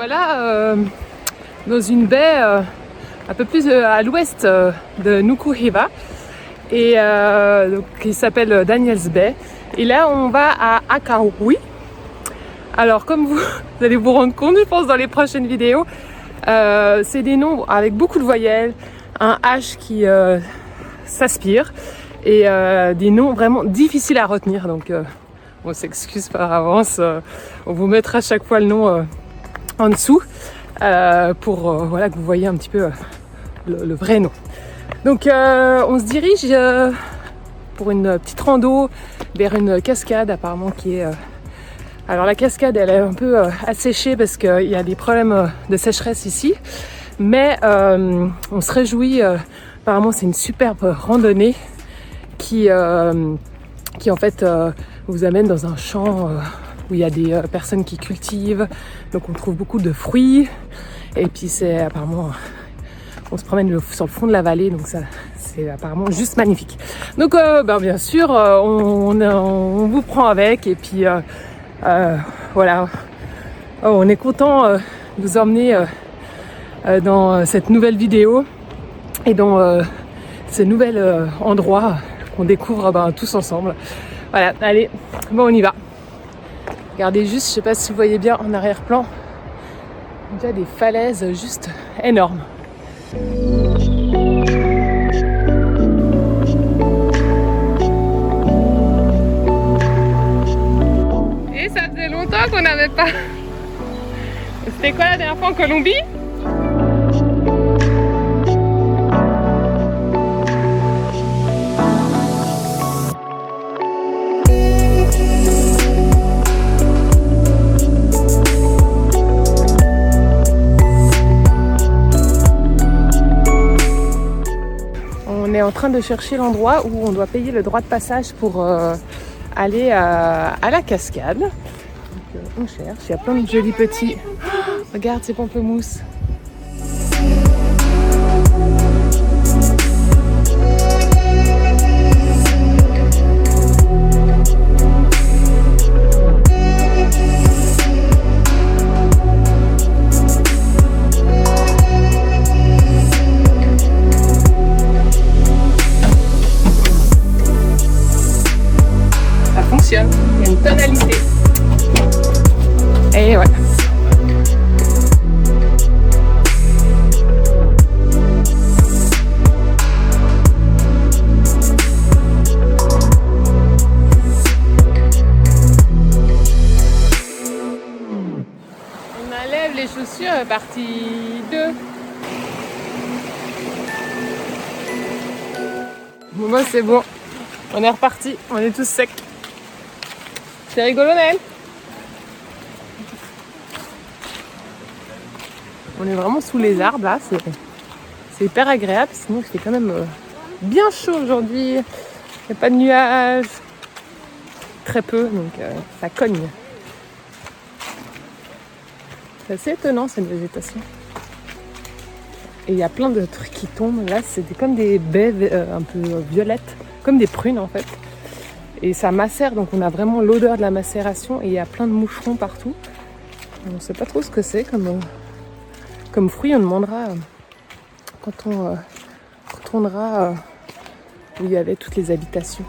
là dans une baie un peu plus à l'ouest de Nuku Hiva et donc, qui s'appelle Daniels Bay. Et là on va à Akahui. Alors comme vous allez vous rendre compte, je pense, dans les prochaines vidéos, c'est des noms avec beaucoup de voyelles, un H qui s'aspire et des noms vraiment difficiles à retenir. Donc on s'excuse par avance, on vous mettra à chaque fois le nom en dessous pour voilà, que vous voyez un petit peu le vrai nom. Donc on se dirige pour une petite rando vers une cascade apparemment qui est... Alors la cascade elle est un peu asséchée parce qu'il y a des problèmes de sécheresse ici, mais on se réjouit, apparemment c'est une superbe randonnée qui en fait vous amène dans un champ où il y a des personnes qui cultivent, donc on trouve beaucoup de fruits et puis c'est apparemment, on se promène sur le fond de la vallée, donc ça c'est apparemment juste magnifique. Donc bien sûr on vous prend avec et puis voilà, on est content de vous emmener dans cette nouvelle vidéo et dans ce nouvel endroit qu'on découvre tous ensemble. Voilà, allez, bon on y va. Regardez juste, je sais pas si vous voyez bien en arrière-plan, il y a des falaises juste énormes. Et ça faisait longtemps qu'on n'avait pas... C'était quoi la dernière fois en Colombie ? On est en train de chercher l'endroit où on doit payer le droit de passage pour aller à la cascade. Donc, on cherche, il y a plein de jolis petits... Oh, regarde ces pamplemousses. Il y a une tonalité. Et ouais. On enlève les chaussures, partie 2. Moi c'est bon. On est reparti, on est tous secs. C'est rigolo, Naël. On est vraiment sous les arbres là, c'est hyper agréable, sinon il fait quand même bien chaud aujourd'hui. Il n'y a pas de nuages, très peu, donc ça cogne. C'est assez étonnant cette végétation. Et il y a plein de trucs qui tombent, là c'est comme des baies un peu violettes, comme des prunes en fait. Et ça macère, donc on a vraiment l'odeur de la macération et il y a plein de moucherons partout. On ne sait pas trop ce que c'est comme fruit, on demandera quand on retournera où il y avait toutes les habitations.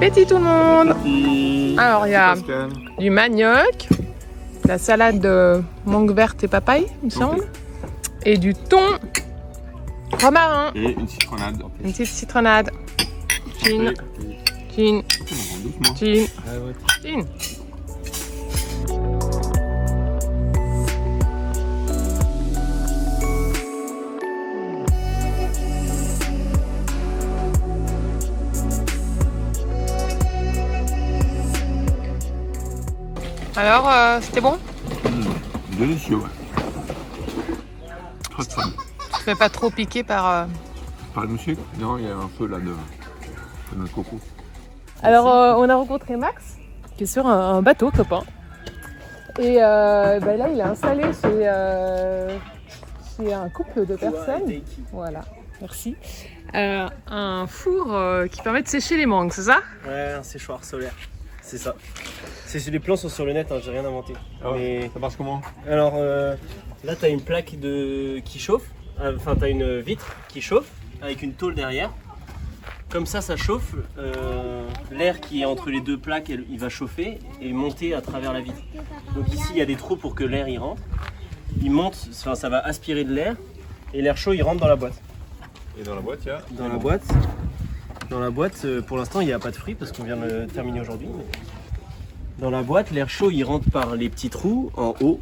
appétit tout le monde. Appétit. Alors il y a Pascal. du manioc, la salade de mangue verte et papaye, il me semble, et du thon romarin. Et une citronnade. Une petite citronnade. Chin, chin, Doucement. chin, Ah ouais. chin. Alors, c'était bon? Délicieux, ouais. Très fun. Tu fais pas trop piquer par... Pas de sucre? Non, il y a un feu là de notre coco. Alors, on a rencontré Max, qui est sur un bateau, copain. Et bah là, il est installé chez un couple de personnes. Voilà, merci. Un four qui permet de sécher les mangues, c'est ça? Ouais, un séchoir solaire, c'est ça. Les plans sont sur le net, hein, j'ai rien inventé. Ah ouais. Mais... Ça marche comment? Alors là, tu as une plaque qui chauffe, enfin, tu as une vitre qui chauffe avec une tôle derrière. Comme ça chauffe, l'air qui est entre les deux plaques, il va chauffer et monter à travers la vitre. Donc ici, il y a des trous pour que l'air y rentre. Il monte, enfin, ça va aspirer de l'air et l'air chaud, il rentre dans la boîte. Et dans la boîte, il y a? Dans la boîte, pour l'instant, il n'y a pas de fruits parce qu'on vient de le terminer aujourd'hui. Dans la boîte, l'air chaud, il rentre par les petits trous en haut.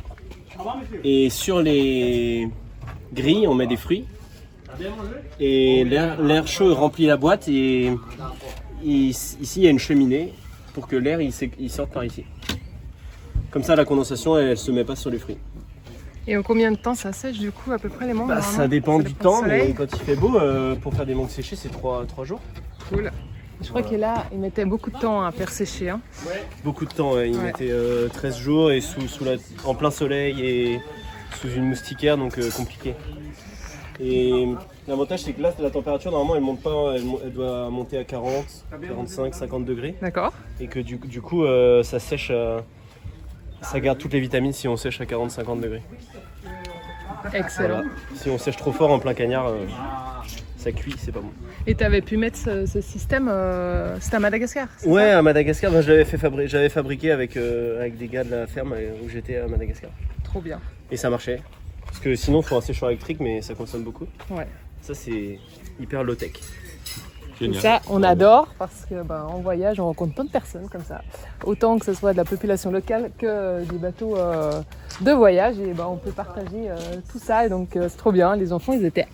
Et sur les grilles, on met des fruits. Et l'air chaud remplit la boîte et ici, il y a une cheminée pour que l'air il sorte par ici. Comme ça, la condensation, elle se met pas sur les fruits. Et en combien de temps ça sèche du coup à peu près les mangues? Bah, ça dépend du temps, soleil. mais quand il fait beau, pour faire des mangues séchées, c'est 3 jours. Cool. Je crois qu'il là, il mettait beaucoup de temps à faire sécher. Hein. Beaucoup de temps, ouais. Il mettait 13 jours et en plein soleil et sous une moustiquaire, donc compliqué. Et l'avantage, c'est que là, la température, normalement, elle monte pas, elle doit monter à 40, 45, 50 degrés. D'accord. Et que du coup, ça sèche, ça garde toutes les vitamines si on sèche à 40-50 degrés. Excellent. Voilà. Si on sèche trop fort en plein cagnard, ça cuit, c'est pas bon. Et tu avais pu mettre ce système, c'était à Madagascar? Ouais, à Madagascar, ben, j'avais fabriqué avec des gars de la ferme où j'étais à Madagascar. Trop bien. Et ça marchait. Parce que sinon, il faut un séchoir électrique, mais ça consomme beaucoup. Ouais. Ça, c'est hyper low-tech. Et ça, on adore parce que en voyage, on rencontre plein de personnes comme ça. Autant que ce soit de la population locale que des bateaux de voyage. Et on peut partager tout ça. Et donc, c'est trop bien. Les enfants, ils étaient...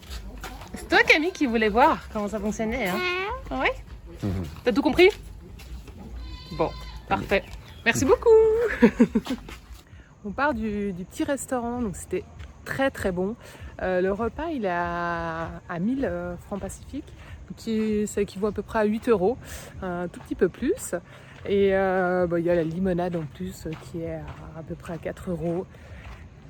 C'est toi, Camille, qui voulais voir comment ça fonctionnait. Hein? Ouais. T'as tout compris? Bon, parfait. Merci beaucoup. On part du petit restaurant, donc c'était très très bon. Le repas, il est à 1000 francs pacifiques, ça équivaut à peu près à 8 €, un tout petit peu plus. Et il y a la limonade en plus qui est à peu près à 4 €.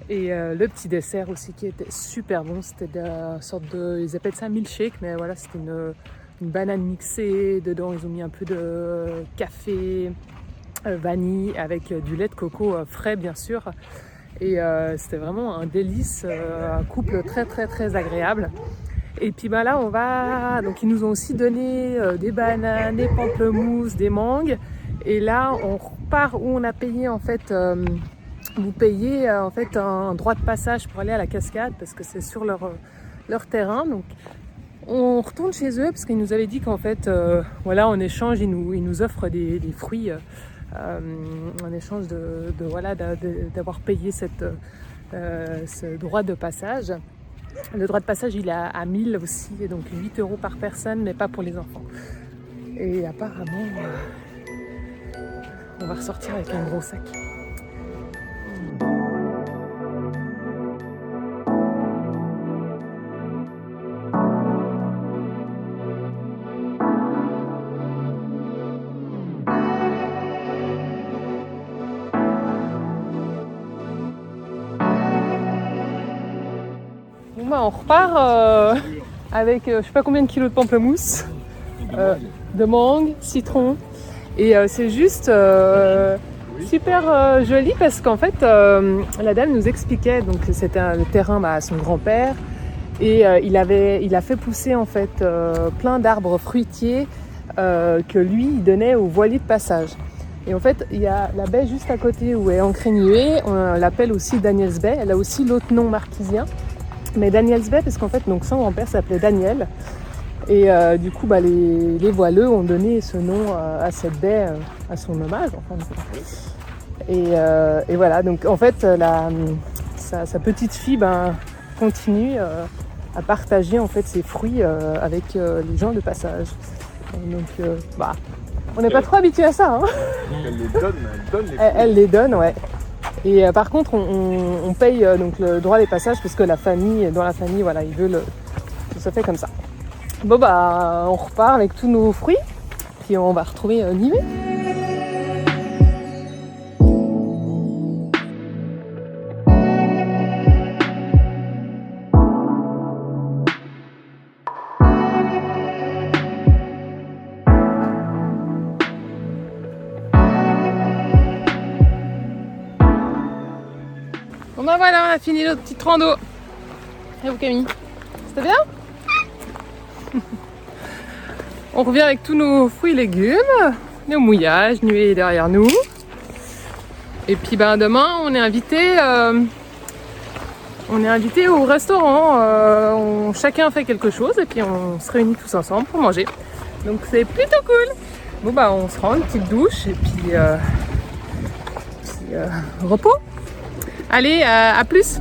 Et le petit dessert aussi qui était super bon, c'était une sorte de, ils appellent ça milkshake, mais voilà, c'était une banane mixée, dedans ils ont mis un peu de café, vanille avec du lait de coco frais bien sûr. Et c'était vraiment un délice, un couple très très très agréable. Et puis là on va, donc ils nous ont aussi donné des bananes, des pamplemousses, des mangues. Et là on repart où on a payé en fait... vous payez en fait un droit de passage pour aller à la cascade parce que c'est sur leur terrain. Donc on retourne chez eux parce qu'ils nous avaient dit qu'en fait voilà, en échange ils nous offrent des fruits en échange d'avoir payé ce droit de passage. Le droit de passage il est à 1000 aussi, et donc 8 € par personne, mais pas pour les enfants. Et apparemment on va ressortir avec un gros sac. On repart avec je sais pas combien de kilos de pamplemousse, de mangue, citron, et c'est juste super joli parce qu'en fait la dame nous expliquait, donc c'était le terrain à son grand-père, et il a fait pousser en fait plein d'arbres fruitiers que lui il donnait aux voiliers de passage. Et en fait, il y a la baie juste à côté où est ancrée Niue, on l'appelle aussi Daniels Bay, elle a aussi l'autre nom marquisien, mais Daniels Bay parce qu'en fait donc son grand-père s'appelait Daniel, et du coup les voileux ont donné ce nom à cette baie à son hommage. Enfin, et voilà, donc en fait sa petite fille continue à partager en fait ses fruits avec les gens de passage. Donc on n'est pas trop habitué à ça. Hein. Elle les donne, Elle les donne, ouais. Et par contre, on paye donc le droit des passages parce que dans la famille, voilà, ils veulent que ça fait comme ça. Bon on repart avec tous nos fruits, puis on va retrouver Niue. Bon voilà, on a fini notre petite rando. Et vous Camille, c'était bien? On revient avec tous nos fruits et légumes, nos mouillages, Niue est derrière nous. Et puis demain on est invité au restaurant. Chacun fait quelque chose et puis on se réunit tous ensemble pour manger. Donc c'est plutôt cool. Bon on se rend une petite douche et puis repos. Allez, à plus!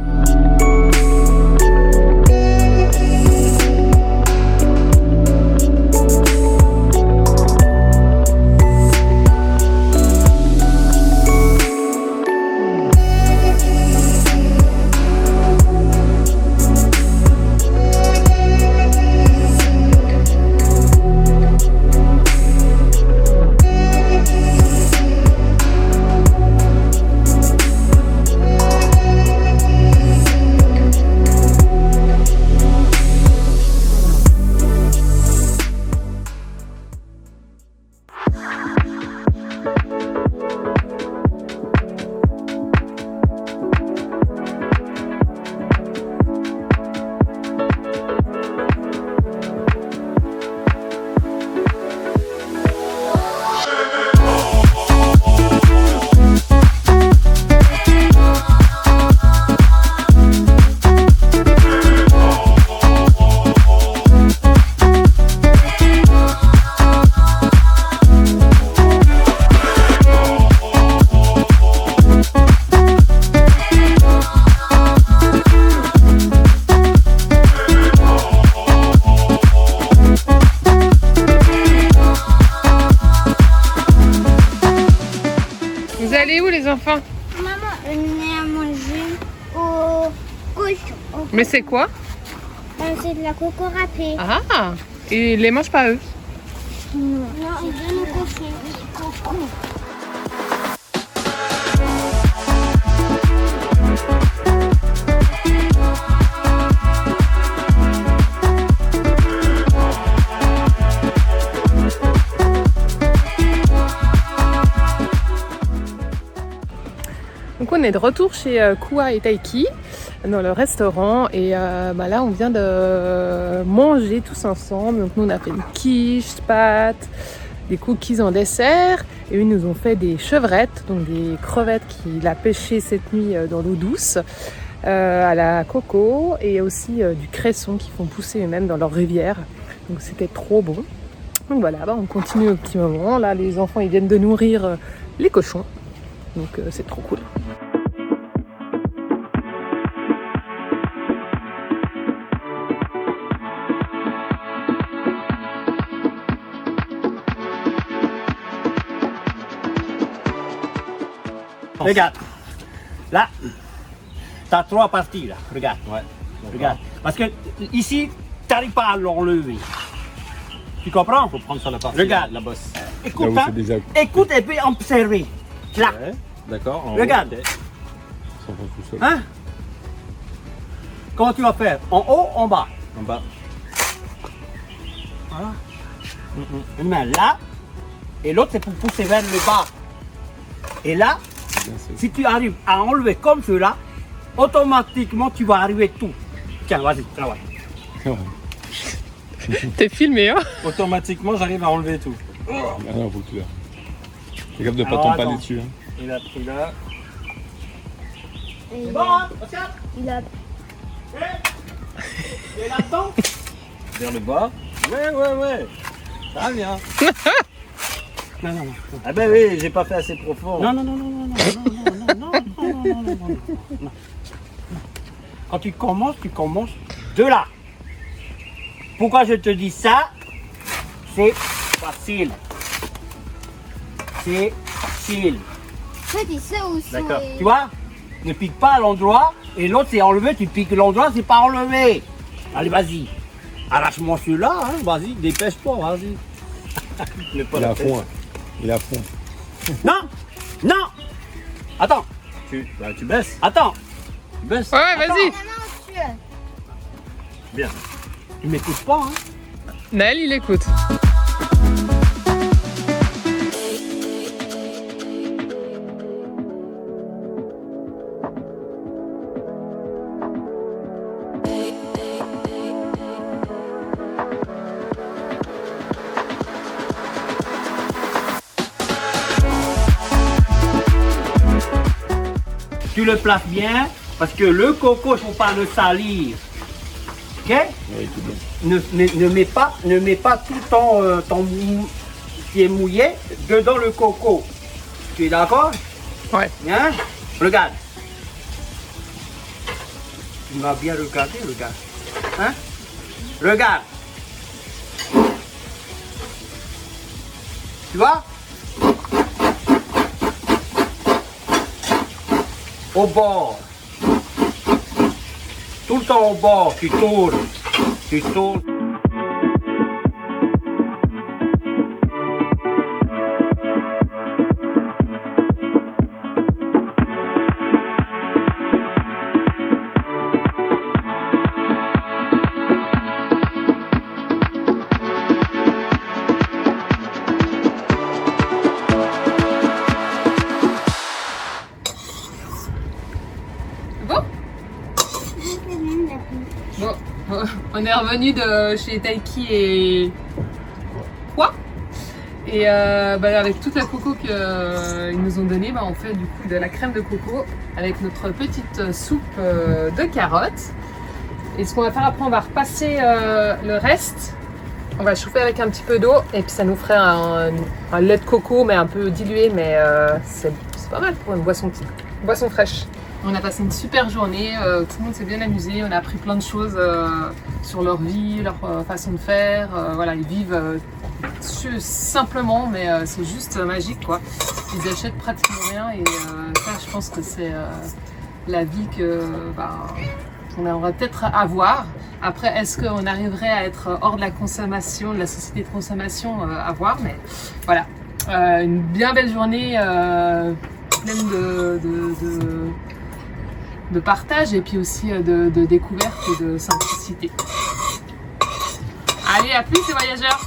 Vous allez où les enfants? Maman, on est à manger au cochon. Mais c'est quoi? C'est de la coco râpée. Ah! Et ils les mangent pas eux? Non, c'est de nos cochons. Coco. Donc on est de retour chez Kua et Taiki dans le restaurant et là on vient de manger tous ensemble. Donc nous on a fait une quiche, pâtes, des cookies en dessert et ils nous ont fait des chevrettes, donc des crevettes qu'il a pêchées cette nuit dans l'eau douce à la coco et aussi du cresson qu'ils font pousser eux-mêmes dans leur rivière. Donc c'était trop bon. Donc voilà, on continue au petit moment. Là les enfants ils viennent de nourrir les cochons. Donc c'est trop cool. Regarde, là, tu as 3 parties là, regarde. Ouais. Regarde. Parce que ici, tu n'arrives pas à l'enlever. Tu comprends? Il faut prendre sur la partie, regarde, la bosse. Écoute, Là où hein, c'est déjà- écoute et puis observer. Là, Ouais, d'accord. en regarde. haut, ok. Ça va tout seul. Hein? Comment tu vas faire? En haut, en bas. En bas. Voilà. Une main là, et l'autre c'est pour pousser vers le bas. Et là, Bien, c'est- si tu arrives à enlever comme cela, automatiquement tu vas arriver tout. Tiens, vas-y, travaille. T'es filmé hein? Automatiquement, j'arrive à enlever tout. Ah non, faut que tu l'as. Fais gaffe de pas Alors, t'empaler attends. dessus. Hein. Il a pris là. Et C'est bon, hein, Oscar? il a Il est là-dedans? Vers le bas. Ouais. Ça va bien. Non. Ah ben oui, j'ai pas fait assez profond. Non. Quand tu commences de là. Pourquoi je te dis ça? C'est facile. C'est facile. en fait, il sait où sont D'accord. les- Tu vois? Ne pique pas à l'endroit et l'autre c'est enlevé, tu piques l'endroit, c'est pas enlevé. Allez, vas-y. Arrache-moi celui-là, hein. Vas-y, dépêche-toi, vas-y. Il est à fond. Hein. Il est à fond. Non. Attends. Tu baisses. Attends. Tu baisses. Ouais, Attends. vas-y. La main au-dessus. Bien. Tu m'écoutes pas, hein? Naël, il écoute. Tu le places bien parce que le coco, il ne faut pas le salir. Ok? Oui, tout bien. Ne mets pas tout ton qui est mouillé dedans le coco. Tu es d'accord? Ouais. Hein? Regarde. Tu m'as bien regardé, regarde. Hein? Regarde. Tu vois? Au bord. Tout le temps au bord, tu tournes. Tu tournes. Bon, on est revenu de chez Taiki et quoi. Et avec toute la coco qu'ils nous ont donnée, on fait du coup de la crème de coco avec notre petite soupe de carottes. Et ce qu'on va faire après, on va repasser le reste. On va chauffer avec un petit peu d'eau et puis ça nous ferait un lait de coco mais un peu dilué, mais c'est pas mal pour une boisson fraîche. On a passé une super journée, tout le monde s'est bien amusé, on a appris plein de choses sur leur vie, leur façon de faire. Voilà, ils vivent simplement, mais c'est juste magique quoi. Ils achètent pratiquement rien et ça, je pense que c'est la vie qu'on aimerait peut-être avoir. Après, est-ce qu'on arriverait à être hors de la consommation, de la société de consommation, à voir, mais voilà. Une bien belle journée pleine de partage et puis aussi de découverte et de simplicité. Allez, à plus les voyageurs!